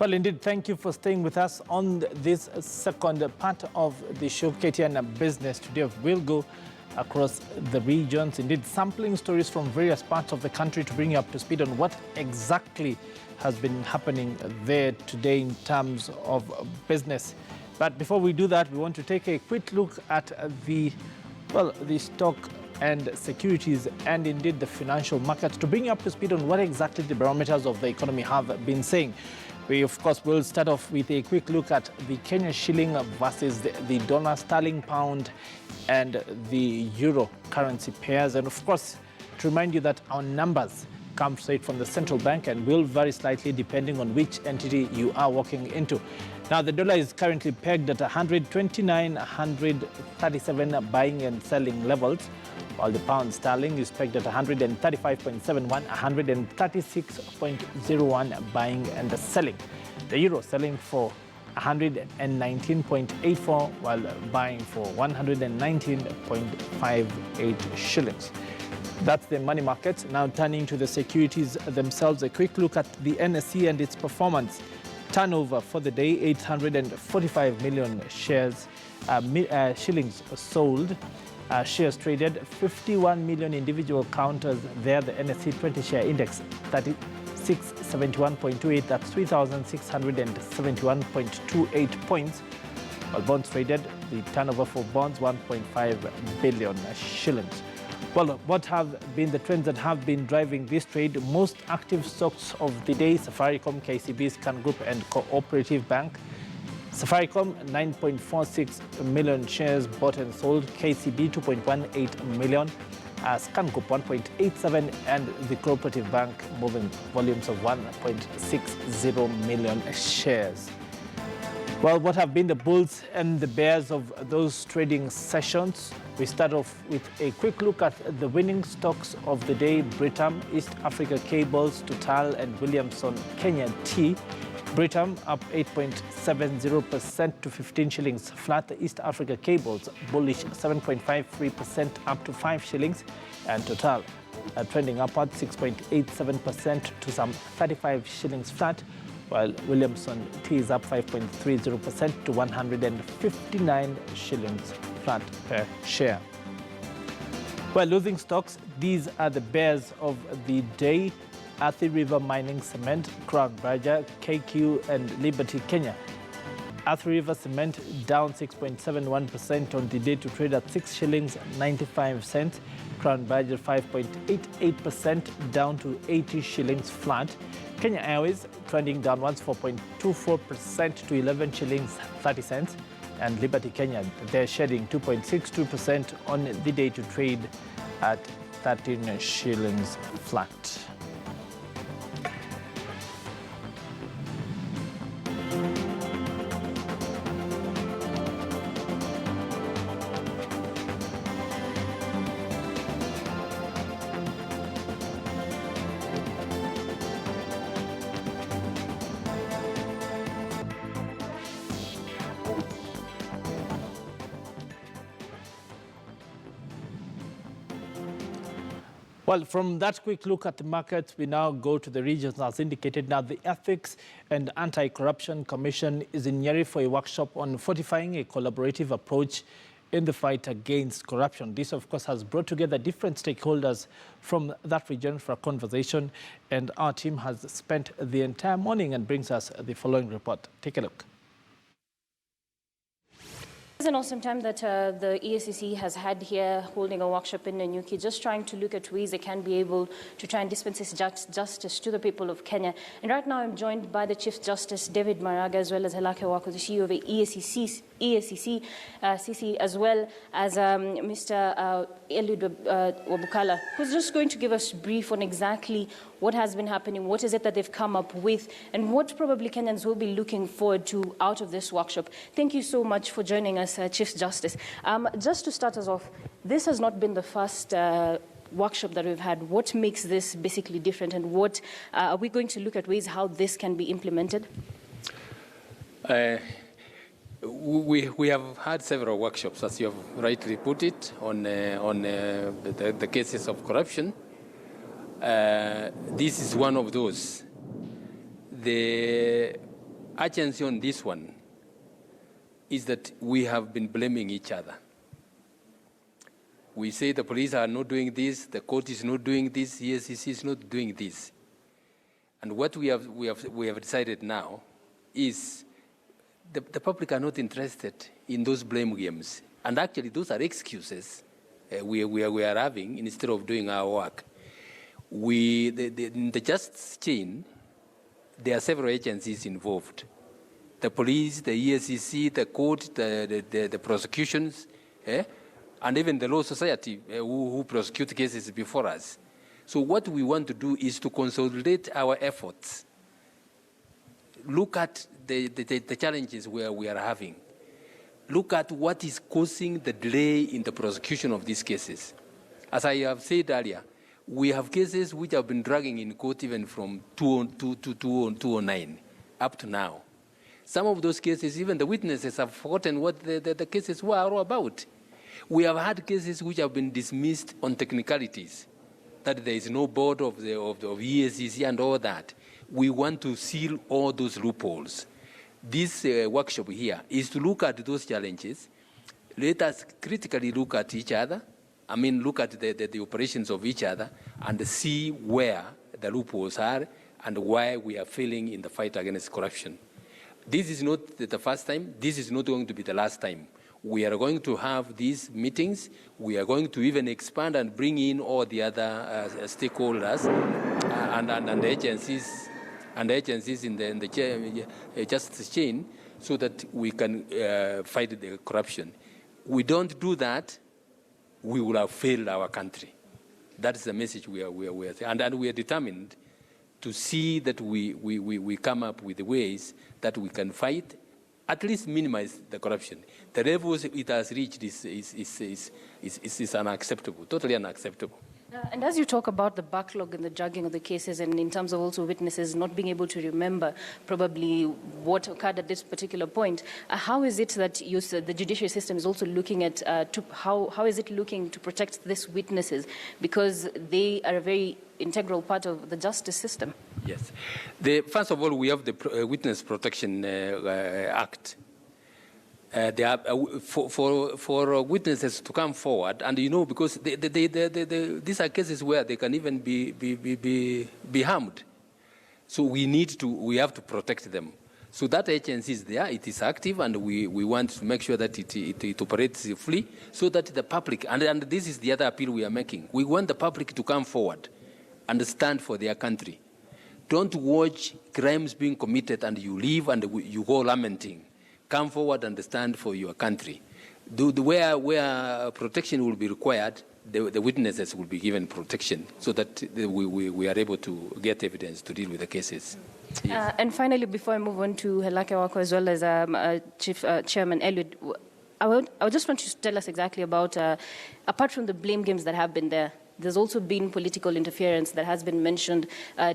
Well, indeed, thank you for staying with us on this second part of the show, KTN Business. Today, we'll go across the regions, indeed, sampling stories from various parts of the country to bring you up to speed on what exactly has been happening there today in terms of business. But before we do that, we want to take a quick look at the stock and securities and indeed the financial markets to bring you up to speed on what exactly the barometers of the economy have been saying. We, of course, will start off with a quick look at the Kenya shilling versus the dollar, sterling pound, and the euro currency pairs. And, of course, to remind you that our numbers come straight from the central bank and will vary slightly depending on which entity you are walking into. Now, the dollar is currently pegged at 129, 137 buying and selling levels, while the pound sterling is pegged at 135.71, 136.01 buying and selling. The euro selling for 119.84, while buying for 119.58 shillings. That's the money market. Now turning to the securities themselves, a quick look at the NSE and its performance. Turnover for the day, 845 million shillings sold. Shares traded, 51 million individual counters there. The NSE 20 share index, 3671.28, that's 3,671.28 points. While bonds traded, the turnover for bonds, 1.5 billion shillings. Well, what have been the trends that have been driving this trade? Most active stocks of the day, Safaricom, KCB, Scan Group, and Cooperative Bank. Safaricom, 9.46 million shares bought and sold. KCB, 2.18 million. Scan Group, 1.87, and the Cooperative Bank moving volumes of 1.60 million shares. Well, what have been the bulls and the bears of those trading sessions? We start off with a quick look at the winning stocks of the day. Britam, East Africa Cables, Total, and Williamson Kenya Tea. Britam up 8.70% to 15 shillings flat. East Africa Cables bullish 7.53% up to 5 shillings. And Total trending upward 6.87% to some 35 shillings flat. While Williamson Tea is up 5.30% to 159 shillings flat per share. Well, losing stocks, these are the bears of the day. Athi River Mining Cement, Crown Berger, KQ, and Liberty Kenya. Athi River Cement down 6.71% on the day to trade at 6 shillings 95 cents. Crown Berger 5.88% down to 80 shillings flat. Kenya Airways trending downwards 4.24% to 11 shillings 30 cents. And Liberty Kenya, they're shedding 2.62% on the day to trade at 13 shillings flat. Well, from that quick look at the markets, we now go to the regions as indicated. Now, the Ethics and Anti-Corruption Commission is in Nyeri for a workshop on fortifying a collaborative approach in the fight against corruption. This, of course, has brought together different stakeholders from that region for a conversation, and our team has spent the entire morning and brings us the following report. Take a look. It's an awesome time that the EACC has had here, holding a workshop in Nanyuki, just trying to look at ways they can be able to try and dispense this justice to the people of Kenya. And right now I'm joined by the Chief Justice David Maraga, as well as Helake Wako, the CEO of the EACC, CC, as well as Mr. Eliud Wabukala, who's just going to give us a brief on exactly what has been happening, what is it that they've come up with, and what probably Kenyans will be looking forward to out of this workshop. Thank you so much for joining us, Chief Justice. Just to start us off, this has not been the first workshop that we've had. What makes this basically different, and what are we going to look at ways how this can be implemented? We have had several workshops, as you have rightly put it, on the cases of corruption. This is one of those. The urgency on this one is that we have been blaming each other. We say the police are not doing this, the court is not doing this, EACC is not doing this. And what we have decided now is the public are not interested in those blame games. And actually, those are excuses we are having instead of doing our work. In the justice chain, there are several agencies involved. The police, the EACC, the court, the prosecutions, and even the law society who prosecute cases before us. So what we want to do is to consolidate our efforts, look at the challenges where we are having, look at what is causing the delay in the prosecution of these cases. As I have said earlier, we have cases which have been dragging in court even from 2009 up to now. Some of those cases, even the witnesses have forgotten what the cases were all about. We have had cases which have been dismissed on technicalities, that there is no board of EACC and all that. We want to seal all those loopholes. This workshop here is to look at those challenges. Let us critically look at each other. I mean, look at the operations of each other and see where the loopholes are and why we are failing in the fight against corruption. This is not the first time. This is not going to be the last time. We are going to have these meetings. We are going to even expand and bring in all the other stakeholders and agencies in the justice chain so that we can fight the corruption. We don't do that, we will have failed our country. That's the message we are saying. And we are determined to see that we come up with ways that we can fight, at least minimize the corruption. The levels it has reached is unacceptable, totally unacceptable. And as you talk about the backlog and the dragging of the cases, and in terms of also witnesses not being able to remember probably what occurred at this particular point, how is it that the judiciary system is also looking at, how is it looking to protect these witnesses? Because they are a very integral part of the justice system. Yes. First of all, we have the Witness Protection Act. They are, for witnesses to come forward, and because these are cases where they can even be harmed. So we have to protect them. So that agency is there, it is active, and we want to make sure that it operates fully so that the public, and this is the other appeal we are making, we want the public to come forward and stand for their country. Don't watch crimes being committed and you leave and you go lamenting. Come forward and stand for your country. Where protection will be required, the witnesses will be given protection so that we are able to get evidence to deal with the cases. Yes. And finally, before I move on to Helake Wako as well as Chief Chairman Eliud, I just want you to tell us exactly about, apart from the blame games that have been there, there's also been political interference that has been mentioned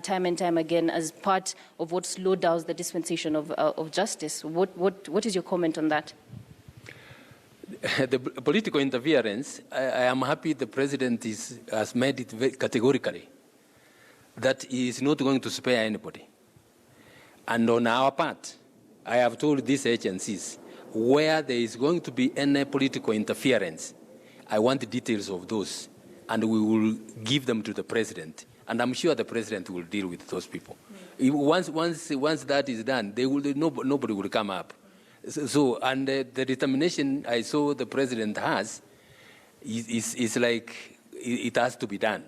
time and time again as part of what slowed down the dispensation of justice. What is your comment on that? The political interference, I am happy the President has made it very categorically that he is not going to spare anybody. And on our part, I have told these agencies, where there is going to be any political interference, I want the details of those. And we will give them to the President. And I'm sure the President will deal with those people. Once that is done, nobody will come up. So, and the determination I saw the President has is like it has to be done.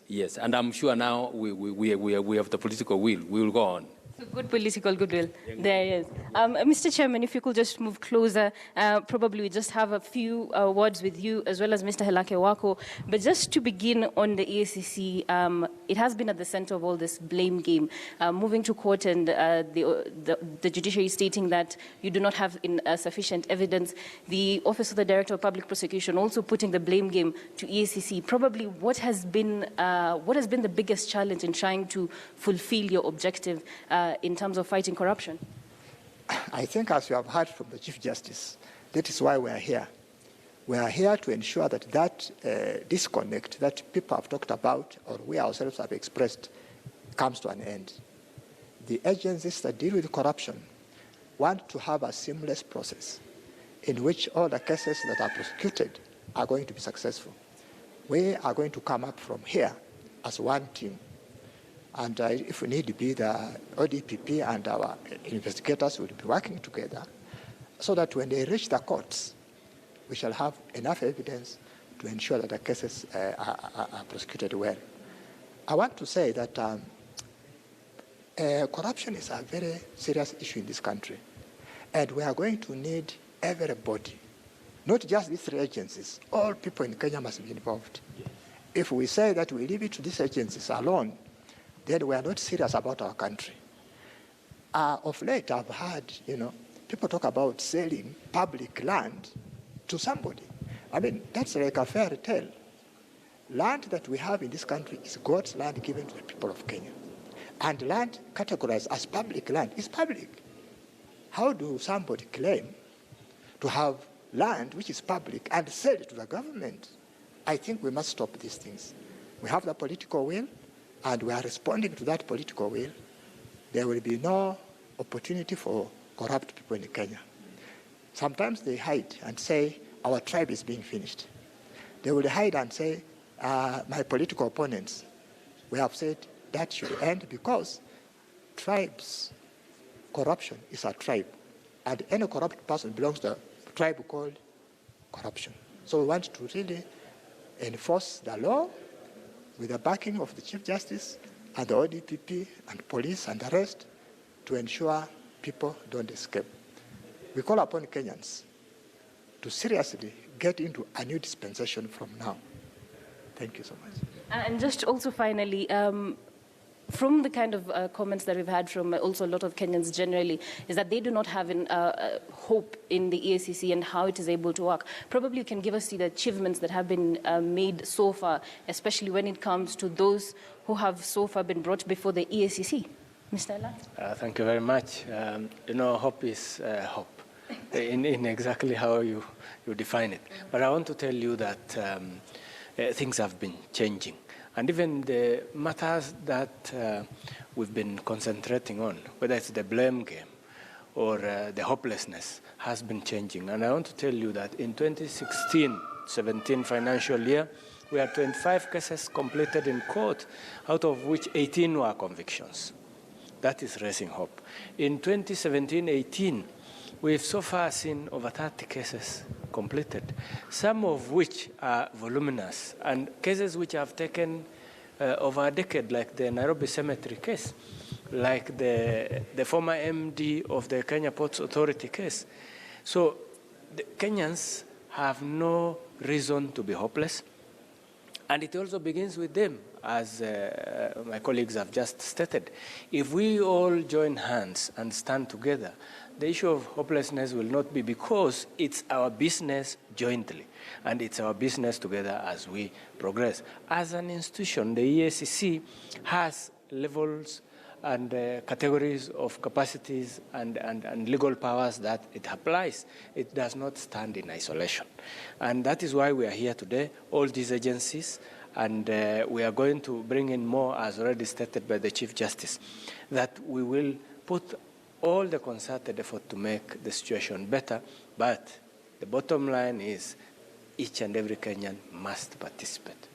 Yes, and I'm sure now we have the political will. We will go on. So good political goodwill. There it is. Mr. Chairman, if you could just move closer, probably we just have a few words with you as well as Mr. Helake Wako. But just to begin on the EACC, it has been at the center of all this blame game. Moving to court and the judiciary stating that you do not have sufficient evidence. The Office of the Director of Public Prosecution also putting the blame game to EACC. Probably what has been the biggest challenge in trying to fulfill your objective in terms of fighting corruption? I think, as you have heard from the Chief Justice, that is why we are here. We are here to ensure that disconnect that people have talked about, or we ourselves have expressed, comes to an end. The agencies that deal with corruption want to have a seamless process in which all the cases that are prosecuted are going to be successful. We are going to come up from here as one team. And if we need to be, the ODPP and our investigators will be working together so that when they reach the courts, we shall have enough evidence to ensure that the cases are prosecuted well. I want to say that corruption is a very serious issue in this country. And we are going to need everybody, not just these three agencies. All people in Kenya must be involved. If we say that we leave it to these agencies alone, then we are not serious about our country. Of late, I've heard, people talk about selling public land to somebody. I mean, that's like a fairy tale. Land that we have in this country is God's land given to the people of Kenya. And land categorized as public land is public. How do somebody claim to have land which is public and sell it to the government? I think we must stop these things. We have the political will, and we are responding to that political will. There will be no opportunity for corrupt people in Kenya. Sometimes they hide and say, our tribe is being finished. They will hide and say, my political opponents, we have said that should end because tribes, corruption is a tribe. And any corrupt person belongs to a tribe called corruption. So we want to really enforce the law with the backing of the Chief Justice and the ODPP and police and the rest to ensure people don't escape. We call upon Kenyans to seriously get into a new dispensation from now. Thank you so much. And just also finally, from the kind of comments that we've had from also a lot of Kenyans generally, is that they do not have hope in the EACC and how it is able to work. Probably you can give us the achievements that have been made so far, especially when it comes to those who have so far been brought before the EACC. Mr. Ella? Thank you very much. Hope is hope in exactly how you define it. But I want to tell you that things have been changing. And even the matters that we've been concentrating on, whether it's the blame game or the hopelessness, has been changing. And I want to tell you that in 2016-17 financial year, we had 25 cases completed in court, out of which 18 were convictions. That is raising hope. In 2017-18, we've so far seen over 30 cases completed, some of which are voluminous, and cases which have taken over a decade, like the Nairobi Cemetery case, like the former MD of the Kenya Ports Authority case. So the Kenyans have no reason to be hopeless, and it also begins with them, as my colleagues have just stated. If we all join hands and stand together, the issue of hopelessness will not be, because it's our business jointly, and it's our business together as we progress. As an institution, the EACC has levels and categories of capacities and legal powers that it applies. It does not stand in isolation. And that is why we are here today, all these agencies, and we are going to bring in more, as already stated by the Chief Justice, that we will put all the concerted effort to make the situation better, but the bottom line is each and every Kenyan must participate.